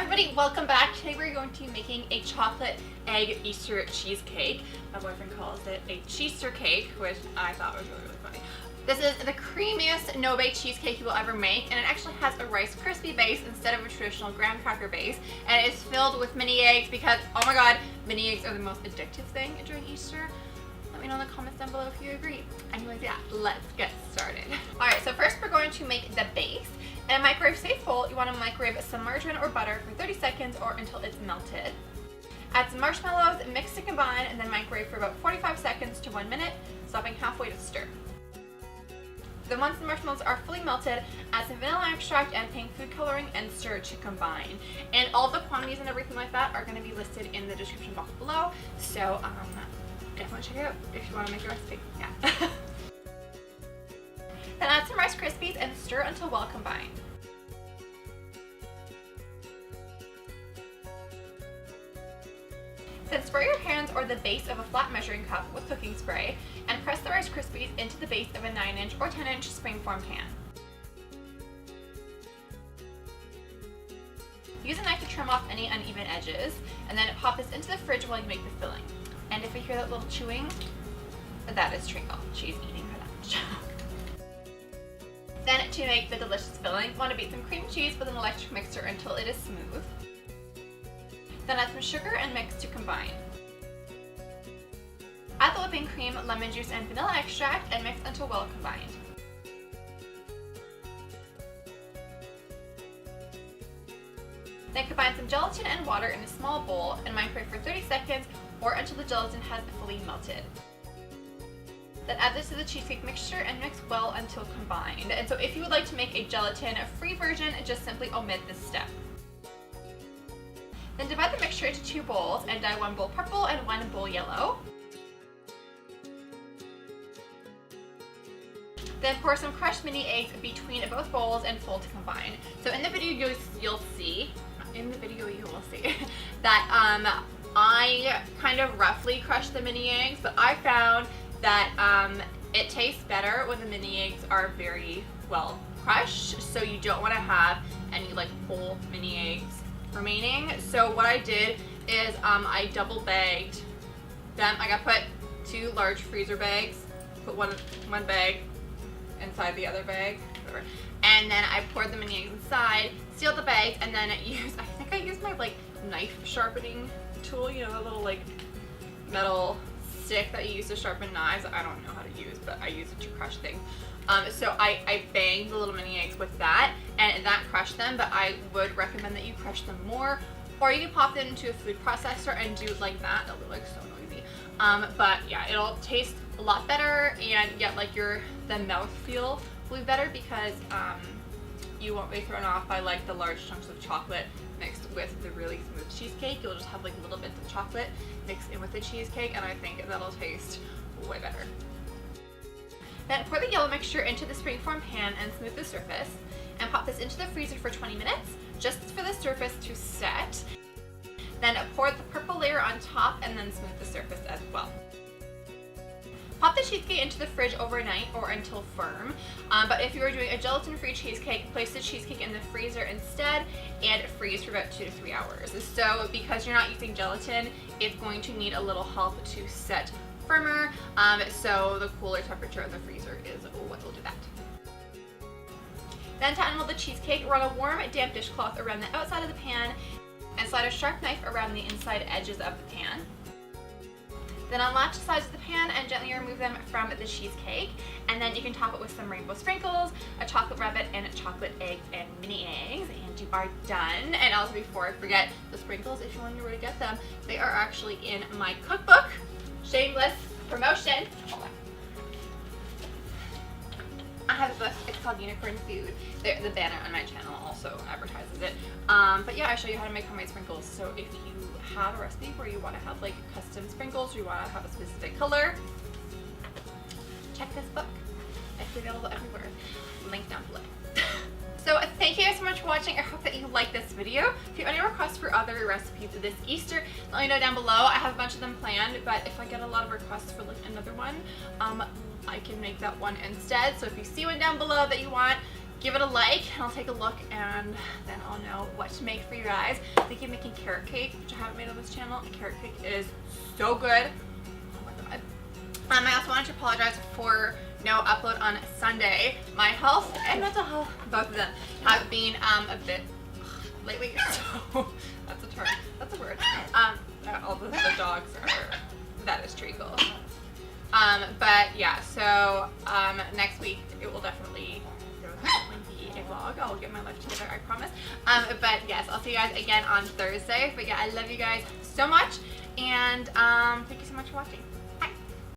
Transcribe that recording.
everybody, welcome back. Today we're going to be making a chocolate egg Easter cheesecake. My boyfriend calls it a Cheesecake, which I thought was really funny. This is the creamiest no-bake cheesecake you will ever make, and it actually has a Rice Krispie base instead of a traditional graham cracker base, and it is filled with mini eggs because, oh my god, mini eggs are the most addictive thing during Easter. Let me know in the comments down below if you agree. Anyways, yeah, let's get started. Alright, so first we're going to make the base. In a microwave safe bowl, you want to microwave some margarine or butter for 30 seconds or until it's melted. Add some marshmallows, mix to combine, and then microwave for about 45 seconds to 1 minute, stopping halfway to stir. Then once the marshmallows are fully melted, add some vanilla extract and pink food coloring and stir to combine. And all of the quantities and everything like that are going to be listed in the description box below, so definitely check it out if you want to make a recipe. Yeah. Then add some Rice Krispies and stir until well combined. Then spray your hands or the base of a flat measuring cup with cooking spray and press the Rice Krispies into the base of a 9-inch or 10-inch springform pan. Use a knife to trim off any uneven edges, and then pop this into the fridge while you make the filling. And if you hear that little chewing, that is Treacle. She's eating her lunch. Then to make the delicious filling, you want to beat some cream cheese with an electric mixer until it is smooth. Then add some sugar and mix to combine. Add the whipping cream, lemon juice, and vanilla extract and mix until well combined. Then combine some gelatin and water in a small bowl and microwave for 30 seconds or until the gelatin has fully melted. Then add this to the cheesecake mixture and mix well until combined. And so if you would like to make a gelatin-free version, just simply omit this step. Then divide the mixture into 2 bowls and dye 1 bowl purple and 1 bowl yellow. Then pour some crushed mini eggs between both bowls and fold to combine. So in the video you'll see that I kind of roughly crushed the mini eggs, but I found that it tastes better when the mini eggs are very well crushed, so you don't want to have any like whole mini eggs remaining. So what I did is I double bagged them. I got put 2 large freezer bags, put one bag inside the other bag, whatever. And then I poured the mini eggs inside, sealed the bags, and then I think I used my like knife sharpening tool, you know, the little like metal stick that you use to sharpen knives. I don't know how to use, but I use it to crush things. So I banged the little mini eggs with that, and that crushed them, but I would recommend that you crush them more, or you can pop them into a food processor and do it like that. That'll be like so noisy. But yeah, it'll taste a lot better, and yet like the mouthfeel will be better because you won't be thrown off by like the large chunks of chocolate mixed with the really smooth cheesecake. You'll just have like little bits of chocolate mixed in with the cheesecake, and I think that'll taste way better. Then pour the yellow mixture into the springform pan and smooth the surface, and pop this into the freezer for 20 minutes, just for the surface to set. Then pour the purple layer on top and then smooth the surface as well. Pop the cheesecake into the fridge overnight or until firm, but if you are doing a gelatin-free cheesecake, place the cheesecake in the freezer instead and freeze for about 2 to 3 hours. So because you're not using gelatin, it's going to need a little help to set firmer, so the cooler temperature in the freezer is what will do that. Then to unmold the cheesecake, run a warm, damp dishcloth around the outside of the pan and slide a sharp knife around the inside edges of the pan. Then unlatch the sides of the pan and gently remove them from the cheesecake, and then you can top it with some rainbow sprinkles, a chocolate rabbit, and chocolate eggs and mini eggs, and you are done. And also, before I forget, the sprinkles, if you want to know where to get them, they are actually in my cookbook. Shameless promotion. Hold on. I have a book, it's called Unicorn Food. The banner on my channel also advertises it. But yeah, I show you how to make homemade sprinkles. So if you have a recipe where you want to have like custom sprinkles, or you want to have a specific color, check this book. It's available everywhere. Link down below. So thank you guys so much for watching. I hope that you liked this video. If you have any requests for other recipes this Easter, let me know down below. I have a bunch of them planned, but if I get a lot of requests for like another one, I can make that one instead. So if you see one down below that you want, give it a like, and I'll take a look, and then I'll know what to make for you guys. I'm thinking of making carrot cake, which I haven't made on this channel. And carrot cake is so good. Oh my god. I also wanted to apologize for no upload on Sunday. My health and mental health, both of them, have been a bit lately. So that's a term. That's a word. All the dogs are. That is treacle. But yeah. So next week it will definitely be a vlog. I'll get my life together, I promise. But yes, I'll see you guys again on Thursday. But yeah, I love you guys so much, and thank you so much for watching.